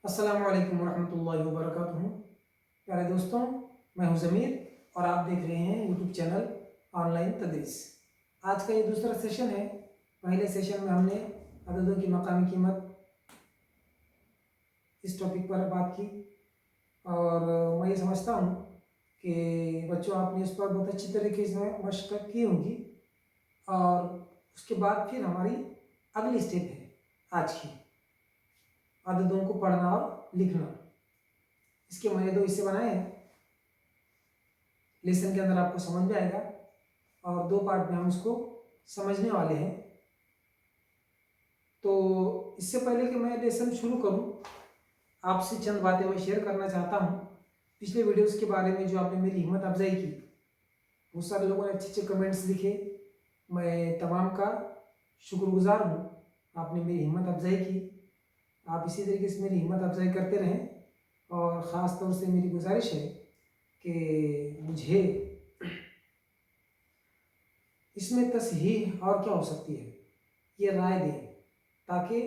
अस्सलामु अलैकुम वरहमतुल्लाहि वबरकातुहू। प्यारे दोस्तों, मैं हूं ज़मीर और आप देख रहे हैं यूट्यूब चैनल ऑनलाइन तदरीस। आज का ये दूसरा सेशन है। पहले सेशन में हमने अददों की मकामी कीमत इस टॉपिक पर बात की और मैं ये समझता हूँ कि बच्चों आपने इस पर बहुत अच्छी तरीके से मशक़ की होंगी और उसके बाद फिर हमारी अगली स्टेप है आज की अददों को पढ़ना और लिखना। इसके मैंने दो हिस्से बनाए हैं। लेसन के अंदर आपको समझ में आएगा और दो पार्ट में हम इसको समझने वाले हैं। तो इससे पहले कि मैं लेसन शुरू करूं, आपसे चंद बातें मैं शेयर करना चाहता हूं। पिछले वीडियोस के बारे में जो आपने मेरी हिम्मत अफजाई की, बहुत सारे लोगों ने अच्छे अच्छे कमेंट्स लिखे, मैं तमाम का शुक्रगुजार हूं। आपने मेरी हिम्मत अफजाई की, आप इसी तरीके से मेरी हिम्मत अफजाई करते रहें और ख़ास तौर से मेरी गुजारिश है कि मुझे इसमें तसहीह और क्या हो सकती है ये राय दें, ताकि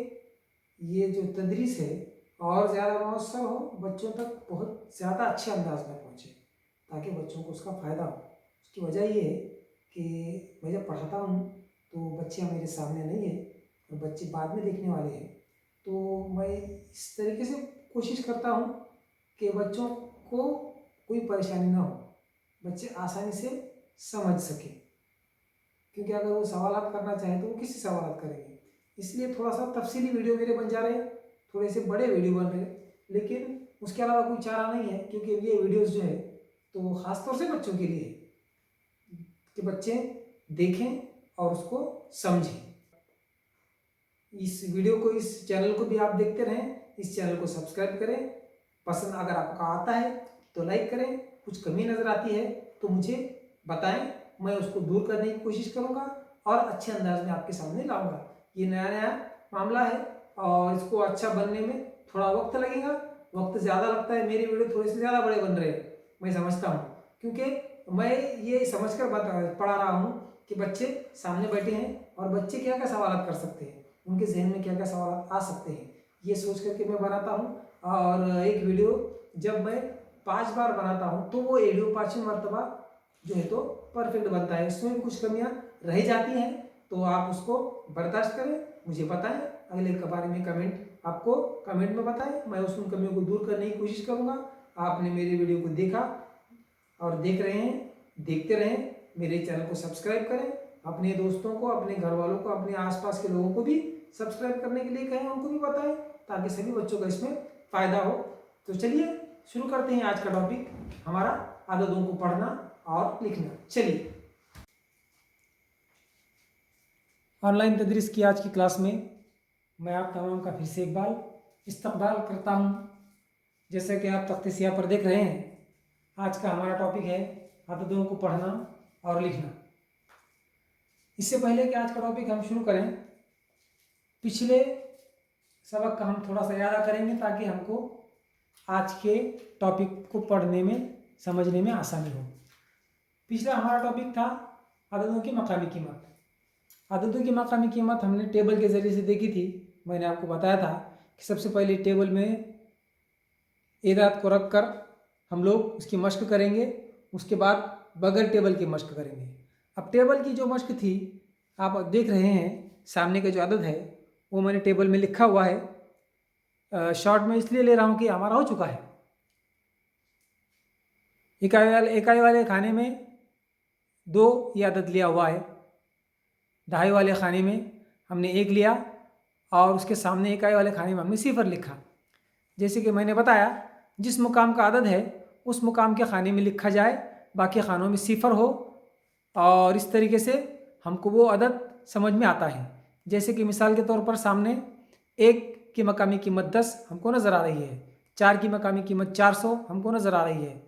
ये जो तदरीस है और ज़्यादा मौसर हो, बच्चों तक बहुत ज़्यादा अच्छे अंदाज में पहुँचे, ताकि बच्चों को उसका फ़ायदा हो। उसकी वजह ये है कि मैं जब पढ़ाता हूँ तो बच्चे मेरे सामने नहीं है और बच्चे बाद में देखने वाले हैं। तो मैं इस तरीके से कोशिश करता हूँ कि बच्चों को कोई परेशानी ना हो, बच्चे आसानी से समझ सकें, क्योंकि अगर वो सवालात करना चाहें तो वो किससे सवालात करेंगे। इसलिए थोड़ा सा तफसीली वीडियो मेरे बन जा रहे हैं, थोड़े से बड़े वीडियो बन रहे हैं, लेकिन उसके अलावा कोई चारा नहीं है, क्योंकि ये वीडियोस जो है तो ख़ास तौर से बच्चों के लिए है कि बच्चे देखें और उसको समझें। इस वीडियो को, इस चैनल को भी आप देखते रहें, इस चैनल को सब्सक्राइब करें। पसंद अगर आपका आता है तो लाइक करें, कुछ कमी नज़र आती है तो मुझे बताएं, मैं उसको दूर करने की कोशिश करूंगा और अच्छे अंदाज में आपके सामने लाऊंगा। ये नया नया मामला है और इसको अच्छा बनने में थोड़ा वक्त लगेगा। वक्त ज़्यादा लगता है, मेरी वीडियो थोड़े से ज़्यादा बड़े बन रहे हैं, मैं समझता हूँ, क्योंकि मैं ये समझकर पढ़ा रहा हूँ कि बच्चे सामने बैठे हैं और बच्चे क्या क्या सवाल कर सकते हैं, उनके जहन में क्या क्या सवाल आ सकते हैं, ये सोच करके मैं बनाता हूँ। और एक वीडियो जब मैं 5 बार बनाता हूँ तो वो वीडियो 5वीं मरतबा जो है तो परफेक्ट बनता है। इसमें कुछ कमियां रह जाती हैं तो आप उसको बर्दाश्त करें, मुझे बताएं, अगले के बारे में आपको कमेंट में बताएं, मैं उन कमियों को दूर करने की कोशिश करूँगा। आपने मेरे वीडियो को देखा और देख रहे हैं, देखते रहें, मेरे चैनल को सब्सक्राइब करें, अपने दोस्तों को, अपने घर वालों को, अपने आसपास के लोगों को भी सब्सक्राइब करने के लिए कहें, उनको भी बताएं, ताकि सभी बच्चों का इसमें फ़ायदा हो। तो चलिए शुरू करते हैं आज का टॉपिक, हमारा अददों को पढ़ना और लिखना। चलिए, ऑनलाइन तदरीस की आज की क्लास में मैं आप तमाम का फिर से एक बार इस्तकबाल करता हूँ। जैसे कि आप तख्ते सियाह पर देख रहे हैं, आज का हमारा टॉपिक है अददों को पढ़ना और लिखना। इससे पहले कि आज का टॉपिक हम शुरू करें, पिछले सबक का हम थोड़ा सा याद करेंगे ताकि हमको आज के टॉपिक को पढ़ने में, समझने में आसानी हो। पिछला हमारा टॉपिक था अददों की मकामी कीमत। अददों की मकामी कीमत हमने टेबल के ज़रिए से देखी थी। मैंने आपको बताया था कि सबसे पहले टेबल में एदाद को रख कर हम लोग उसकी मशक करेंगे, उसके बाद बगैर टेबल की मशक करेंगे। अब टेबल की जो मशक थी, आप देख रहे हैं सामने का जो अदद है वो मैंने टेबल में लिखा हुआ है। शॉर्ट में इसलिए ले रहा हूँ कि हमारा हो चुका है। इकाई वाले खाने में 2 ये अदद लिया हुआ है, दहाई वाले खाने में हमने 1 लिया और उसके सामने इकाई वाले खाने में हमने 0 लिखा। जैसे कि मैंने बताया, जिस मुकाम का अदद है उस मुकाम के खाने में लिखा जाए, बाकी खानों में 0 हो, और इस तरीके से हमको वो अदद समझ में आता है। जैसे कि मिसाल के तौर पर सामने 1 की मकामी कीमत 10 हमको नज़र आ रही है, 4 की मकामी कीमत 400 हमको नज़र आ रही है,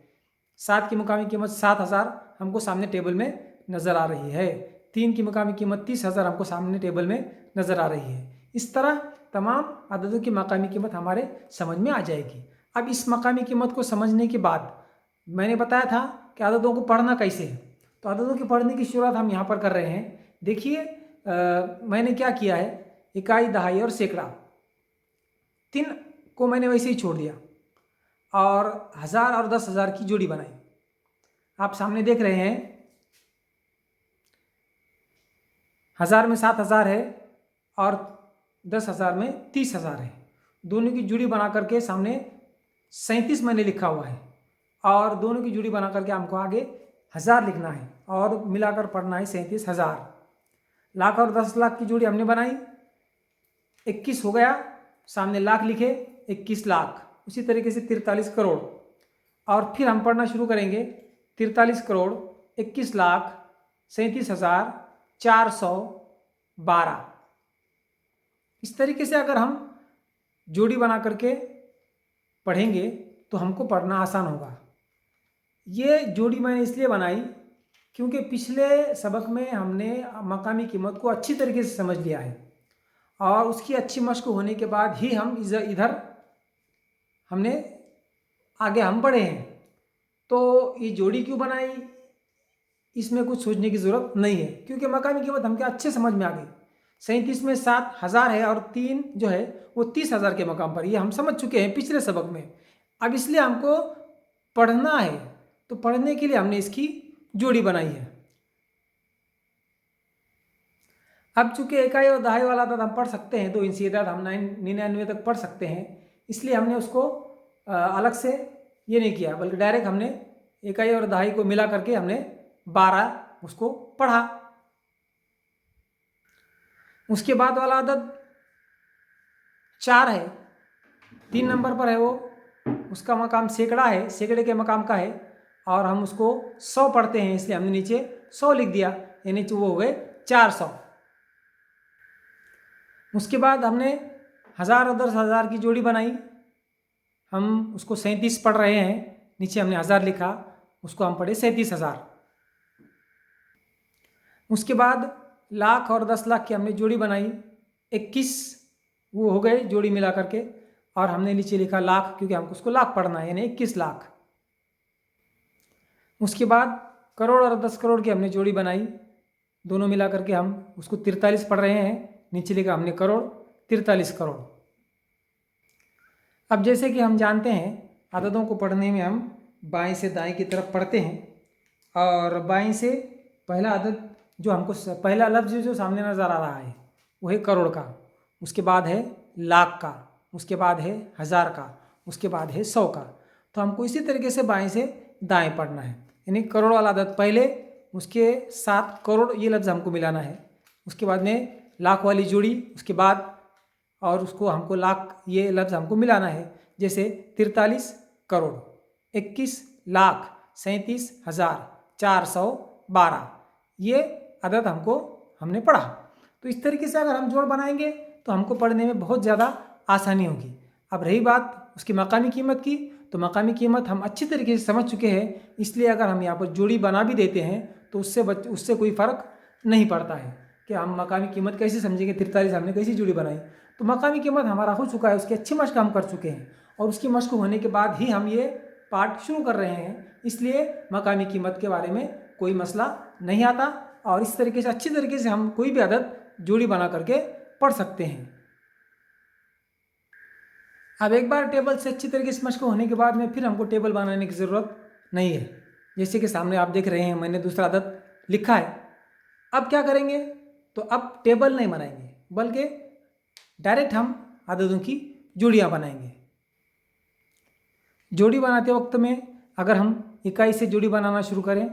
7 की मकामी कीमत 7000 हमको सामने टेबल में नज़र आ रही है, 3 की मकामी कीमत 30,000 हमको सामने टेबल में नज़र आ रही है। इस तरह तमाम अददों की मकामी कीमत हमारे समझ में आ जाएगी। अब इस मकामी कीमत को समझने के बाद मैंने बताया था कि अददों को पढ़ना कैसे है। तो अददों के पढ़ने की शुरुआत हम यहाँ पर कर रहे हैं। देखिए, मैंने क्या किया है, इकाई, दहाई और सैकड़ा, 3 को मैंने वैसे ही छोड़ दिया और 1000 और 10,000 की जोड़ी बनाई। आप सामने देख रहे हैं 1000 में 7,000 है और 10,000 में 30,000 है। दोनों की जोड़ी बना करके सामने 37 मैंने लिखा हुआ है और दोनों की जोड़ी बना करके हमको आगे 1000 लिखना है और मिलाकर पढ़ना है 37,000। लाख और 10 लाख की जोड़ी हमने बनाई, 21 हो गया, सामने लाख लिखे, 21 लाख। उसी तरीके से 43 करोड़ और फिर हम पढ़ना शुरू करेंगे 43 करोड़ 21 लाख 37,412। इस तरीके से अगर हम जोड़ी बना करके पढ़ेंगे तो हमको पढ़ना आसान होगा। ये जोड़ी मैंने इसलिए बनाई क्योंकि पिछले सबक में हमने मकामी कीमत को अच्छी तरीके से समझ लिया है और उसकी अच्छी मशक होने के बाद ही हम इधर हमने आगे हम बढ़े हैं। तो ये जोड़ी क्यों बनाई, इसमें कुछ सोचने की ज़रूरत नहीं है क्योंकि मकामी कीमत हमको अच्छे समझ में आ गई। 37 में 7,000 है और 3 जो है वो 30,000 के मकाम पर, ये हम समझ चुके हैं पिछले सबक में। अब इसलिए हमको पढ़ना है, तो पढ़ने के लिए हमने इसकी जोड़ी बनाई है। अब चूंकि इकाई और दहाई वाला आदत हम पढ़ सकते हैं, 2 इंची आदत हम 99 तक पढ़ सकते हैं, इसलिए हमने उसको अलग से ये नहीं किया, बल्कि डायरेक्ट हमने इकाई और दहाई को मिला करके हमने 12 उसको पढ़ा। उसके बाद वाला आदत 4 है, 3 नंबर पर है वो, उसका मकाम सैकड़ा है, सैकड़े के मकाम का है और हम उसको 100 पढ़ते हैं, इसलिए हमने नीचे 100 लिख दिया, यानी वो हो गए 400। उसके बाद हमने 1000 और 10,000 की जोड़ी बनाई, हम उसको 37 पढ़ रहे हैं, नीचे हमने 1000 लिखा, उसको हम पढ़े 37,000। उसके बाद लाख और 10 लाख की हमने जोड़ी बनाई, 21 वो हो गए जोड़ी मिला करके और हमने नीचे लिखा लाख क्योंकि हमको उसको लाख पढ़ना है, यानी 21 लाख। उसके बाद करोड़ और 10 करोड़ की हमने जोड़ी बनाई, दोनों मिला करके हम उसको 43 पढ़ रहे हैं, नीचे लिखा हमने करोड़, 43 करोड़। अब जैसे कि हम जानते हैं आदतों को पढ़ने में हम बाएं से दाएं की तरफ पढ़ते हैं और बाएं से पहला आदत जो हमको पहला लफ्ज़ जो सामने नज़र आ रहा है वो है करोड़ का, उसके बाद है लाख का, उसके बाद है 1000 का, उसके बाद है 100 का। तो हमको इसी तरीके से बाएं से दाएं पढ़ना है, यानी करोड़ वाला आदत पहले, उसके साथ करोड़ ये लफ्ज़ हमको मिलाना है, उसके बाद में लाख वाली जोड़ी, उसके बाद और उसको हमको लाख ये लफ्ज़ हमको मिलाना है। जैसे 43 करोड़ 21 लाख 37,412, ये आदत हमने पढ़ा। तो इस तरीके से अगर हम जोड़ बनाएंगे तो हमको पढ़ने में बहुत ज़्यादा आसानी होगी। अब रही बात उसकी मकामी कीमत की, तो मकामी कीमत हम अच्छी तरीके से समझ चुके हैं, इसलिए अगर हम यहाँ पर जोड़ी बना भी देते हैं तो उससे कोई फ़र्क नहीं पड़ता है कि हम मकामी कीमत कैसे समझेंगे। 43 हमने कैसी जोड़ी बनाई, तो मकामी कीमत हमारा हो चुका है, उसकी अच्छी मशक हम कर चुके हैं और उसकी मशक होने के बाद ही हम ये पाठ शुरू कर रहे हैं, इसलिए मकामी कीमत के बारे में कोई मसला नहीं आता और इस तरीके से अच्छी तरीके से हम कोई भी आदत जोड़ी बना करके पढ़ सकते हैं। अब एक बार टेबल से अच्छी तरीके से मशक होने के बाद में फिर हमको टेबल बनाने की ज़रूरत नहीं है। जैसे कि सामने आप देख रहे हैं मैंने दूसरा आदत लिखा है। अब क्या करेंगे, तो अब टेबल नहीं बनाएंगे बल्कि डायरेक्ट हम आदतों की जोड़ियाँ बनाएंगे। जोड़ी बनाते वक्त में अगर हम इकाई से जोड़ी बनाना शुरू करें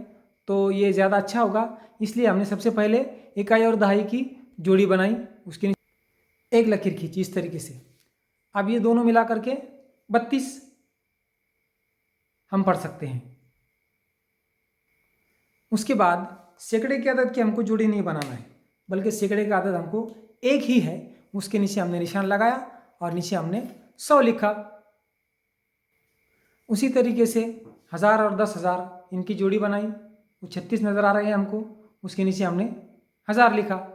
तो ये ज़्यादा अच्छा होगा, इसलिए हमने सबसे पहले इकाई और दहाई की जोड़ी बनाई, उसके नीचे एक लकीर खींची इस तरीके से। अब ये दोनों मिला करके 32 हम पढ़ सकते हैं। उसके बाद सैकड़े की आदत की हमको जोड़ी नहीं बनाना है, बल्कि सैकड़े की आदत हमको एक ही है, उसके नीचे हमने निशान लगाया और नीचे हमने 100 लिखा। उसी तरीके से 1000 और 10,000 इनकी जोड़ी बनाई, वो 36 नज़र आ रहे हैं हमको, उसके नीचे हमने 1000 लिखा।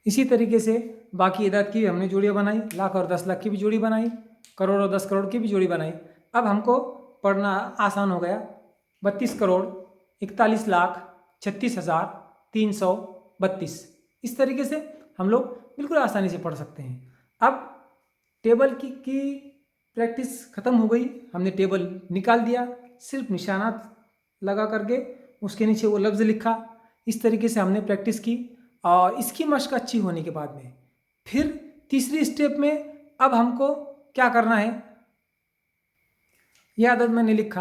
इसी तरीके से बाकी आदत की हमने जोड़ियाँ बनाई, लाख और 10 लाख की भी जोड़ी बनाई, करोड़ और 10 करोड़ की भी जोड़ी बनाई। अब हमको पढ़ना आसान हो गया, 32 करोड़ 41 लाख 36,332। इस तरीके से हम लोग बिल्कुल आसानी से पढ़ सकते हैं। अब टेबल की प्रैक्टिस ख़त्म हो गई। हमने टेबल निकाल दिया, सिर्फ निशानात लगा करके उसके नीचे वो लफ्ज़ लिखा। इस तरीके से हमने प्रैक्टिस की और इसकी मशक अच्छी होने के बाद में फिर तीसरी स्टेप में अब हमको क्या करना है, यह आदत मैंने लिखा।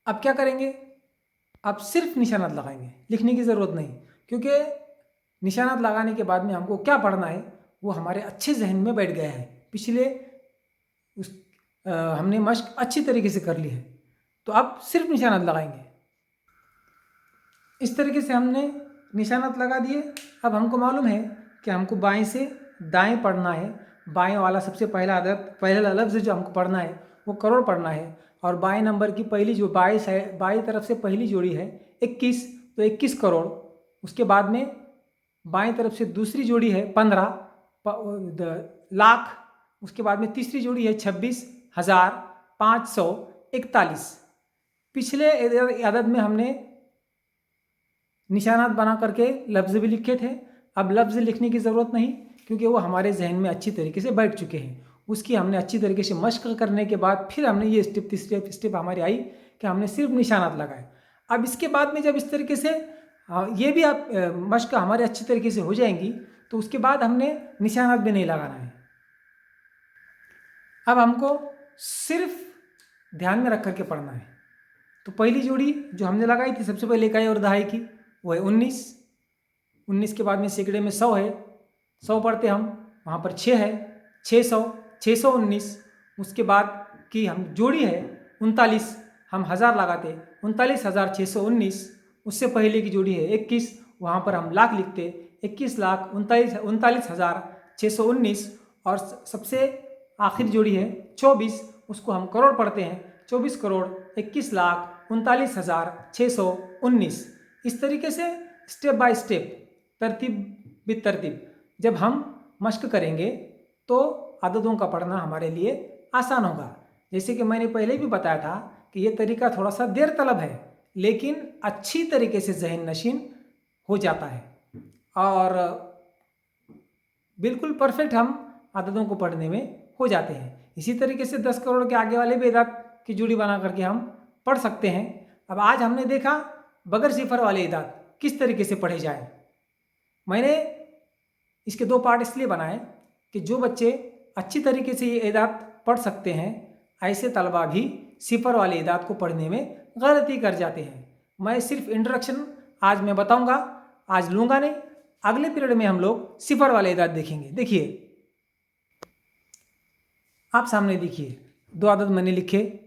अब क्या करेंगे, अब सिर्फ निशानात लगाएंगे, लिखने की ज़रूरत नहीं, क्योंकि निशानात लगाने के बाद में हमको क्या पढ़ना है वो हमारे अच्छे जहन में बैठ गया है। पिछले हमने मशक अच्छी तरीके से कर ली है, तो अब सिर्फ निशानात लगाएंगे। इस तरीके से हमने निशानात लगा दिए। अब हमको मालूम है कि हमको बाएं से दाएं पढ़ना है। बाएं वाला सबसे पहला लफ्ज़ जो हमको पढ़ना है वो करोड़ पढ़ना है, और बाएं नंबर की पहली जो बाएं तरफ से पहली जोड़ी है 21, तो 21 करोड़। उसके बाद में बाएं तरफ से दूसरी जोड़ी है 15 लाख। उसके बाद में तीसरी जोड़ी है 26,541। पिछले अदद में हमने निशानात बना करके लफ्ज़ भी लिखे थे। अब लफ्ज़ लिखने की ज़रूरत नहीं, क्योंकि वो हमारे जहन में अच्छी तरीके से बैठ चुके हैं। उसकी हमने अच्छी तरीके से मशक करने के बाद फिर हमने ये तीसरी स्टेप हमारी आई कि हमने सिर्फ निशानात लगाए। अब इसके बाद में जब इस तरीके से ये भी आप मशक हमारे अच्छी तरीके से हो जाएंगी, तो उसके बाद हमने निशानात भी नहीं लगाना है। अब हमको सिर्फ ध्यान में रख करके पढ़ना है। तो पहली जोड़ी जो हमने लगाई थी सबसे पहले इकाई और दहाई की, वो है 19 के बाद में सैकड़े में 100 है, 100 पढ़ते हम, वहाँ पर 6 है, 619। उसके बाद की हम जोड़ी है 39, हम 1000 लगाते, 39,619। उससे पहले की जोड़ी है 21, वहाँ पर हम लाख लिखते, 21,39,619। और सबसे आखिर जोड़ी है 24, उसको हम करोड़ पढ़ते हैं, 24 करोड़ 21,39,619। इस तरीके से स्टेप बाय स्टेप, तरतीब बितरतीब जब हम मशक करेंगे तो आदतों का पढ़ना हमारे लिए आसान होगा। जैसे कि मैंने पहले भी बताया था कि ये तरीका थोड़ा सा देर तलब है, लेकिन अच्छी तरीके से जहन नशीन हो जाता है और बिल्कुल परफेक्ट हम आदतों को पढ़ने में हो जाते हैं। इसी तरीके से 10 करोड़ के आगे वाले भी इदात की जोड़ी बना करके हम पढ़ सकते हैं। अब आज हमने देखा बगैर सिफर वाले इदात किस तरीके से पढ़े जाए। मैंने इसके 2 पार्ट इसलिए बनाए कि जो बच्चे अच्छी तरीके से ये इदात पढ़ सकते हैं, ऐसे तलबा भी सिफर वाले इदात को पढ़ने में गलती कर जाते हैं। मैं सिर्फ इंट्रोडक्शन आज मैं बताऊंगा, आज लूँगा नहीं। अगले पीरियड में हम लोग सिफर वाले इदात देखेंगे। देखिए, आप सामने देखिए 2 आदत मैंने लिखे,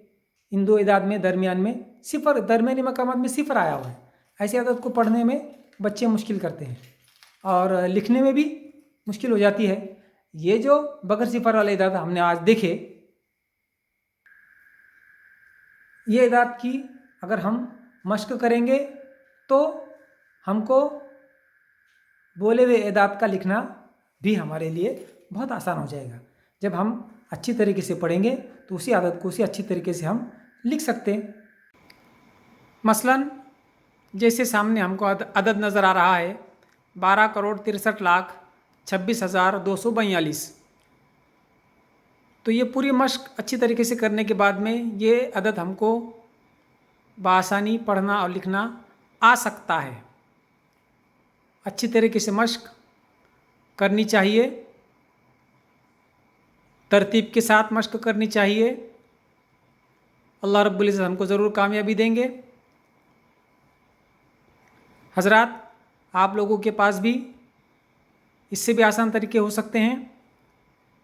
इन 2 इदात में दरमियान में सिफर, दरमियानी मकामात में सिफर आया हुआ है। ऐसी आदत को पढ़ने में बच्चे मुश्किल करते हैं और लिखने में भी मुश्किल हो जाती है। ये जो बगैर सिफर वाले इदात हमने आज देखे, ये इदात की अगर हम मशक करेंगे तो हमको बोले हुए इदात का लिखना भी हमारे लिए बहुत आसान हो जाएगा। जब हम अच्छी तरीके से पढ़ेंगे तो उसी आदत को उसी अच्छी तरीके से हम लिख सकते हैं। मसलन जैसे सामने हमको अदद नज़र आ रहा है 12,63,26,242। तो ये पूरी मशक अच्छी तरीके से करने के बाद में ये अदद हमको बआसानी पढ़ना और लिखना आ सकता है। अच्छी तरीके से मशक करनी चाहिए, तरतीब के साथ मशक करनी चाहिए। अल्लाह रब्बुल इज़्ज़त हमको ज़रूर कामयाबी देंगे। हज़रात, आप लोगों के पास भी इससे भी आसान तरीके हो सकते हैं।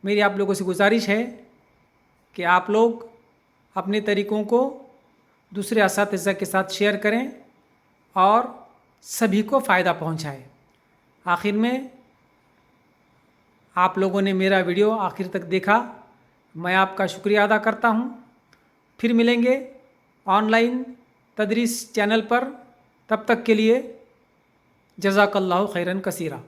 मेरी आप लोगों से गुजारिश है कि आप लोग अपने तरीक़ों को दूसरे असातिज़ा के साथ शेयर करें और सभी को फ़ायदा पहुंचाएं। आखिर में आप लोगों ने मेरा वीडियो आखिर तक देखा, मैं आपका शुक्रिया अदा करता हूं। फिर मिलेंगे ऑनलाइन तदरीस चैनल पर। तब तक के लिए जज़ाकल्लाहु खैरन कसीरा।